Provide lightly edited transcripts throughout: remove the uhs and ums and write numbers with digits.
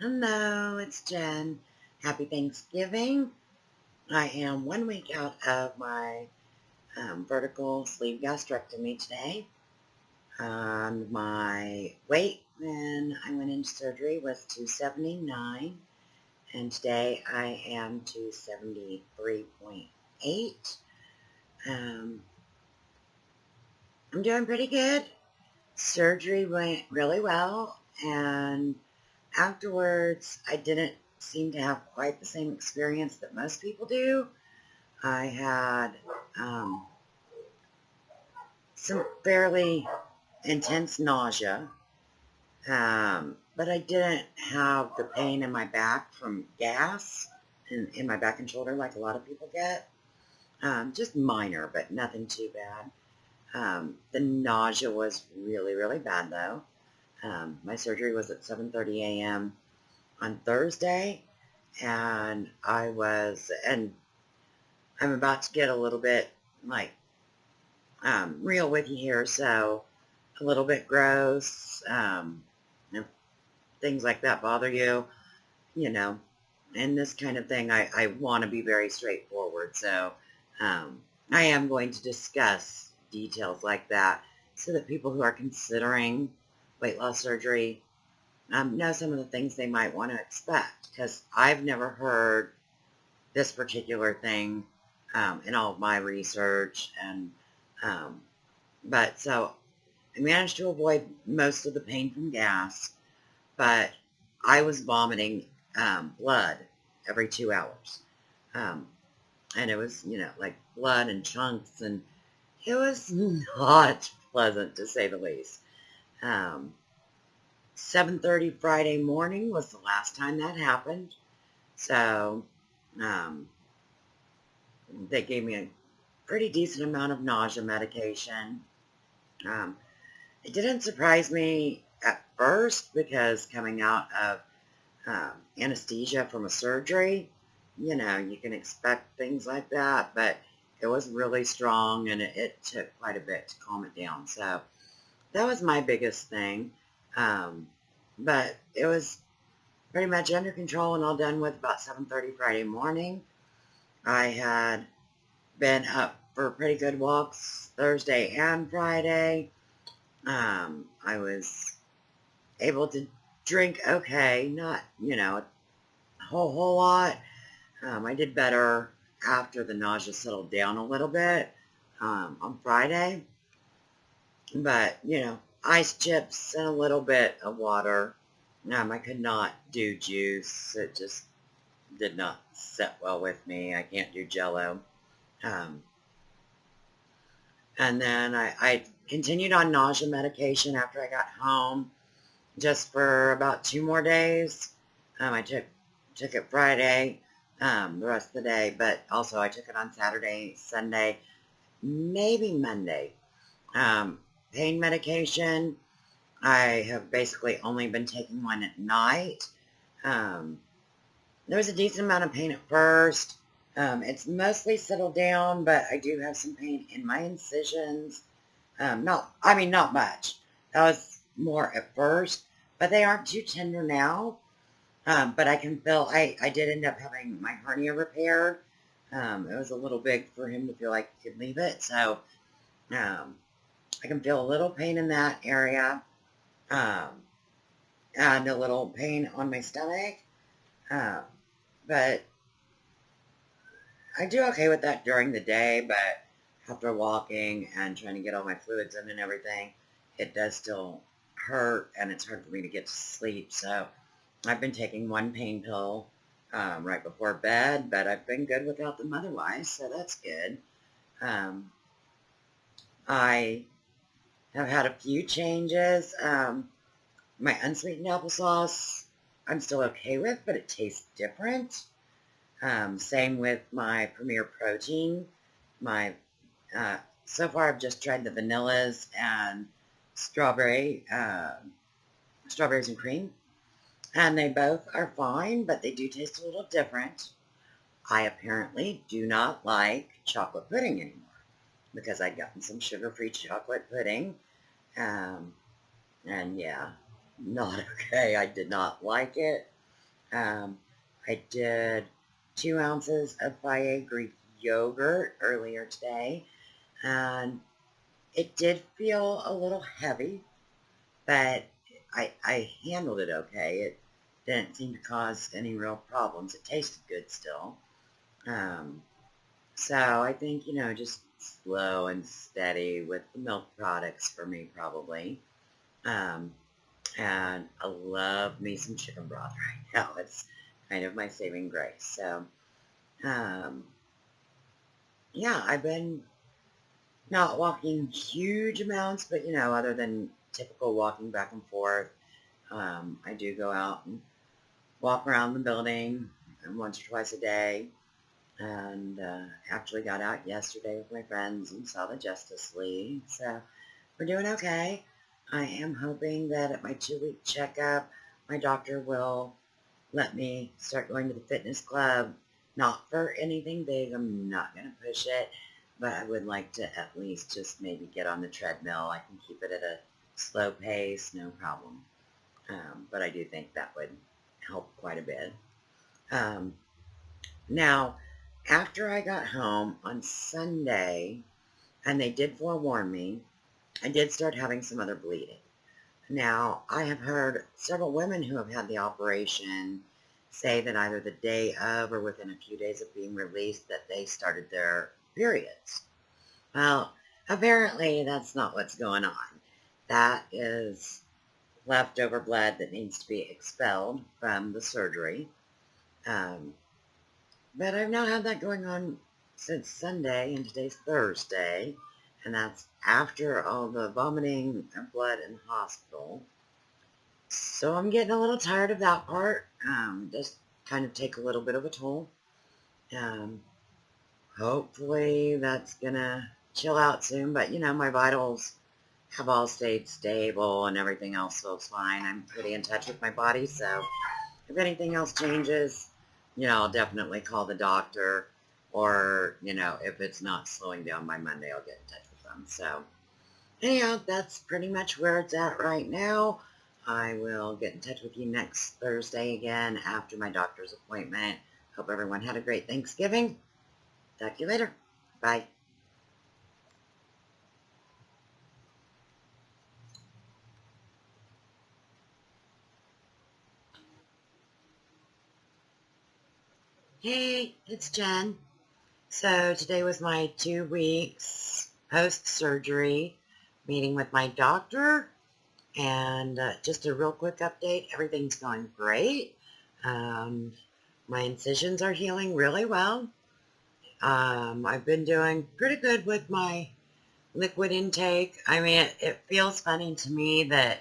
Hello, it's Jen. Happy Thanksgiving. I am 1 week out of my vertical sleeve gastrectomy today. My weight when I went into surgery was 279, and today I am 273.8. Um, I'm doing pretty good. Surgery went really well, and afterwards, I didn't seem to have quite the same experience that most people do. I had um, some fairly intense nausea, but I didn't have the pain in my back from gas in my back and shoulder like a lot of people get. Just minor, but nothing too bad. The nausea was really, really bad though. My surgery was at 7:30 a.m. on Thursday, and and I'm about to get a little bit like real with you here, so a little bit gross. If things like that bother you, you know, and this kind of thing, I want to be very straightforward. So um, I am going to discuss details like that so that people who are considering weight loss surgery know some of the things they might want to expect, because I've never heard this particular thing in all of my research. And um, but so I managed to avoid most of the pain from gas, but I was vomiting blood every 2 hours. Um, and it was, like blood and chunks, and it was not pleasant to say the least. Um, 7:30 Friday morning was the last time that happened. So um, they gave me a pretty decent amount of nausea medication. Um, it didn't surprise me at first because coming out of anesthesia from a surgery, you can expect things like that, but it was really strong, and it took quite a bit to calm it down. So that was my biggest thing. Um, but it was pretty much under control and all done with about 7:30 Friday morning. I had been up for pretty good walks Thursday and Friday. I was able to drink okay, not, a whole lot. I did better after the nausea settled down a little bit on Friday. But, ice chips and a little bit of water. I could not do juice. It just did not sit well with me. I can't do Jello. Um, and then I continued on nausea medication after I got home, just for about 2 more days. I took it Friday, the rest of the day, but also I took it on Saturday, Sunday, maybe Monday. Um, Pain medication, I have basically only been taking one at night. Um, there was a decent amount of pain at first. It's mostly settled down, but I do have some pain in my incisions. Not much. That was more at first, but they aren't too tender now. But I can feel, I did end up having my hernia repaired. It was a little big for him to feel like he could leave it. So um, I can feel a little pain in that area, um, and a little pain on my stomach. Um, but I do okay with that during the day, but after walking and trying to get all my fluids in and everything, it does still hurt, and it's hard for me to get to sleep. So I've been taking one pain pill right before bed, but I've been good without them otherwise, so that's good. Um, I have had a few changes. My unsweetened applesauce, I'm still okay with, but it tastes different. Same with my Premier Protein. My so far I've just tried the vanillas and strawberries and cream, and they both are fine, but they do taste a little different. I apparently do not like chocolate pudding anymore because I'd gotten some sugar-free chocolate pudding, um, and yeah, not okay. I did not like it. I did 2 ounces of Fage Greek yogurt earlier today, and it did feel a little heavy, but I handled it okay. It didn't seem to cause any real problems. It tasted good still. Um, so I think, just slow and steady with the milk products for me probably. Um, and I love me some chicken broth right now. It's kind of my saving grace. So, um, yeah, I've been not walking huge amounts, but, other than typical walking back and forth, I do go out and walk around the building once or twice a day. And actually got out yesterday with my friends and saw the Justice League. So we're doing okay. I am hoping that at my 2-week checkup, my doctor will let me start going to the fitness club. Not for anything big. I'm not going to push it. But I would like to at least just maybe get on the treadmill. I can keep it at a slow pace, no problem. But I do think that would help quite a bit. Now, after I got home on Sunday, and they did forewarn me, I did start having some other bleeding. Now, I have heard several women who have had the operation say that either the day of or within a few days of being released that they started their periods. Well, apparently that's not what's going on. That is leftover blood that needs to be expelled from the surgery. But I've now had that going on since Sunday, and today's Thursday, and that's after all the vomiting and blood in the hospital. So I'm getting a little tired of that part. Just kind of take a little bit of a toll. Um, Hopefully that's gonna chill out soon, but my vitals have all stayed stable and everything else feels fine. I'm pretty in touch with my body, so if anything else changes, I'll definitely call the doctor, or, if it's not slowing down by Monday, I'll get in touch with them. So, anyhow, that's pretty much where it's at right now. I will get in touch with you next Thursday again after my doctor's appointment. Hope everyone had a great Thanksgiving. Talk to you later. Bye. Hey, it's Jen. So today was my 2 weeks post-surgery meeting with my doctor, and just a real quick update. Everything's going great. My incisions are healing really well. I've been doing pretty good with my liquid intake. I mean, it feels funny to me that,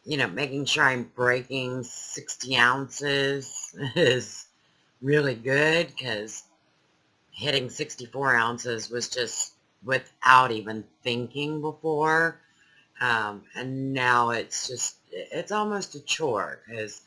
making sure I'm breaking 60 ounces is really good, because hitting 64 ounces was just without even thinking before. And now it's almost a chore, because,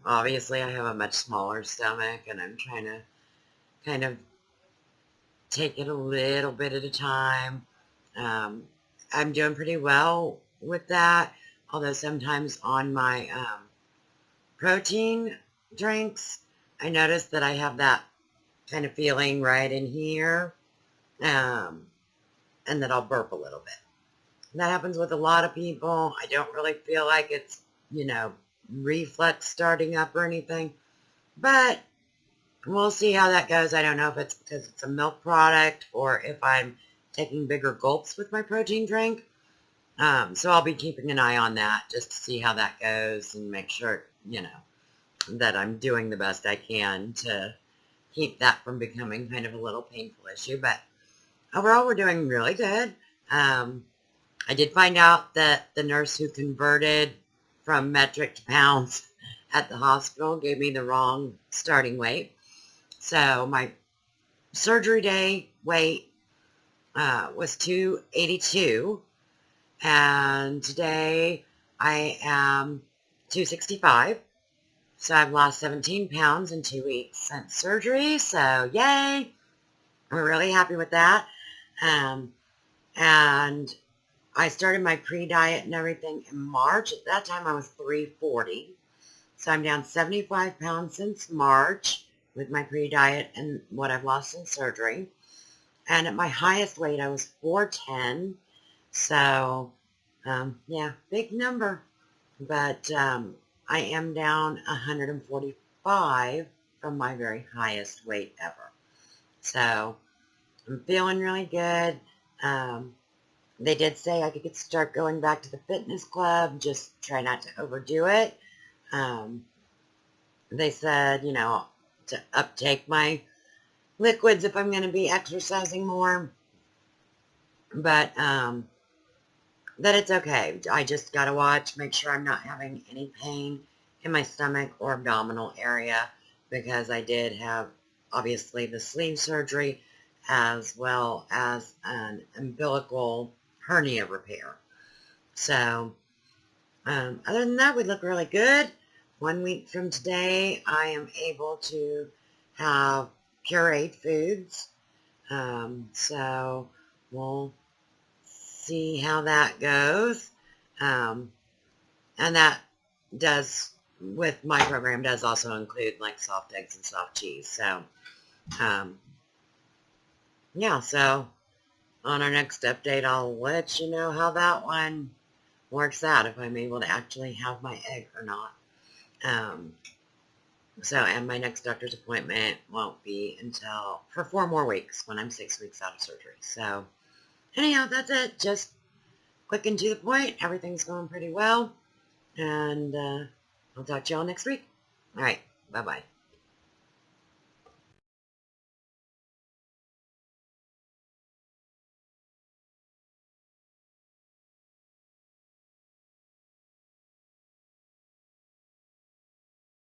obviously I have a much smaller stomach, and I'm trying to kind of take it a little bit at a time. I'm doing pretty well with that, although sometimes on my protein drinks, I notice that I have that kind of feeling right in here, and that I'll burp a little bit. That happens with a lot of people. I don't really feel like it's, reflux starting up or anything, but we'll see how that goes. I don't know if it's because it's a milk product or if I'm taking bigger gulps with my protein drink. So I'll be keeping an eye on that just to see how that goes and make sure, that I'm doing the best I can to keep that from becoming kind of a little painful issue. But overall, we're doing really good. I did find out that the nurse who converted from metric to pounds at the hospital gave me the wrong starting weight. So my surgery day weight was 282, and today I am 265. So I've lost 17 pounds in 2 weeks since surgery. So yay! We're really happy with that. And I started my pre-diet and everything in March. At that time, I was 340. So I'm down 75 pounds since March with my pre-diet and what I've lost in surgery. And at my highest weight, I was 410. So, yeah, big number. But I am down 145 from my very highest weight ever. So I'm feeling really good. They did say I could start going back to the fitness club, just try not to overdo it. They said, you know, to uptake my liquids if I'm going to be exercising more. But that it's okay. I just got to watch, make sure I'm not having any pain in my stomach or abdominal area, because I did have, obviously, the sleeve surgery as well as an umbilical hernia repair. So, other than that, we look really good. 1 week from today, I am able to have pureed foods. So, we'll see how that goes. And that does, with my program, does also include like soft eggs and soft cheese. So, yeah, so on our next update, I'll let you know how that one works out, if I'm able to actually have my egg or not. And my next doctor's appointment won't be until, for 4 more weeks, when I'm 6 weeks out of surgery. So, anyhow, that's it. Just quick and to the point. Everything's going pretty well. And I'll talk to y'all next week. All right. Bye-bye.